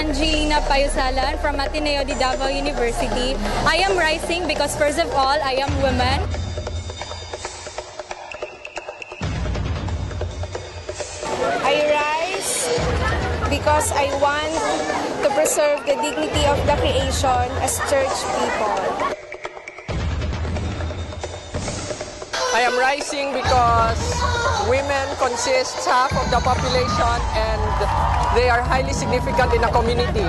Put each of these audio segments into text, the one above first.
Angelina Payusalan from Ateneo de Davao University. I am rising because first of all, I am woman. I rise because I want to preserve the dignity of the creation as church people. I am rising because women consist half of the population and they are highly significant in the community.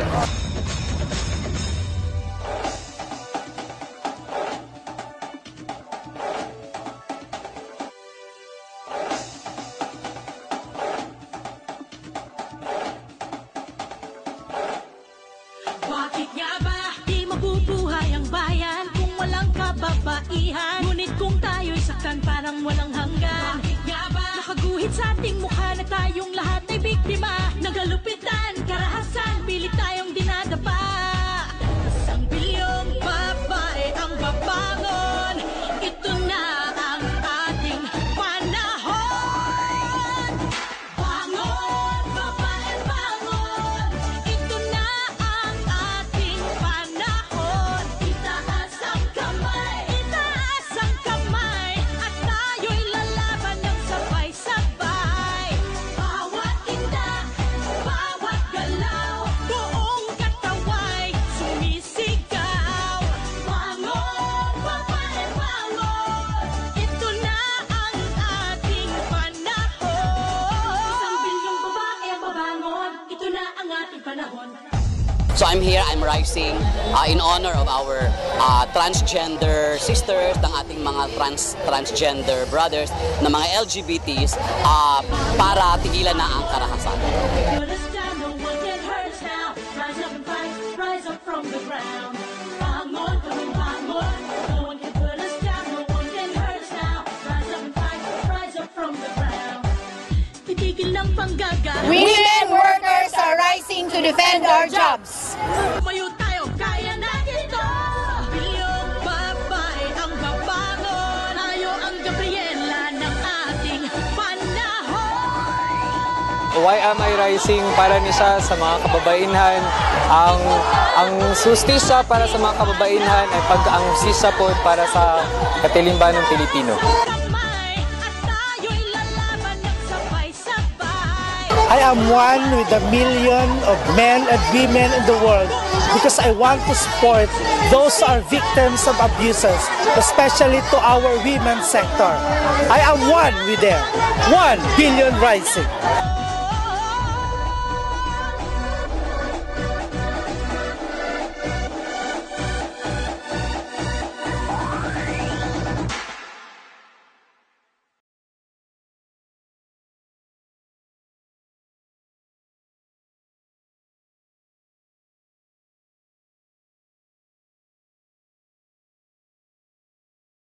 Bakit nga ba di mabubuhay ang bayan kung walang kababaihan? Ngunit kung tayo'y saktan parang walang hanggan. Bakit nga ba nakaguhit sa ating mukha na tayong lahat ay biktima? Nagalupitan, karahasan, pilit tayong dinadapa. Isang bilyong babae ang babangon. Ito na ang ating panahon. Bangon, babae, bangon. Ito na ang ating panahon. Itaas ang kamay, at tayo'y lalaban ng sabay-sabay. Bawat tindak, bawat galaw, buong kataway sumisigaw. Bangon, babae, bangon. Ito na ang ating panahon. Isang bilyong babae ang babangon. Ito na ang ating panahon. So I'm here, I'm rising in honor of our transgender sisters, ng ating mga transgender brothers, na mga LGBTs para tigilan na ang karahasan. Put us down, no one can hurt us now. Rise up and fight, rise up from the ground. Bangon, bangon, no one can put us down, no one can hurt us now. Rise up and fight, rise up from the ground. Titigil ng panggagal. Women workers are rising to defend our jobs. Tumayo tayo, kaya natin ito. Bilyong babae ang babangon. Tayo ang Gabriela ng ating panahon. Why am I rising? Para nisa sa mga kababaihan. Ang sustisya para sa mga kababaihan ay ang sisa po para sa katilimbanong Pilipino. Kamay, at tayo'y lalaban ng sabay-sabay. I am one with the million of men and women in the world because I want to support those who are victims of abuses, especially to our women's sector. I am one with them. 1 billion rising.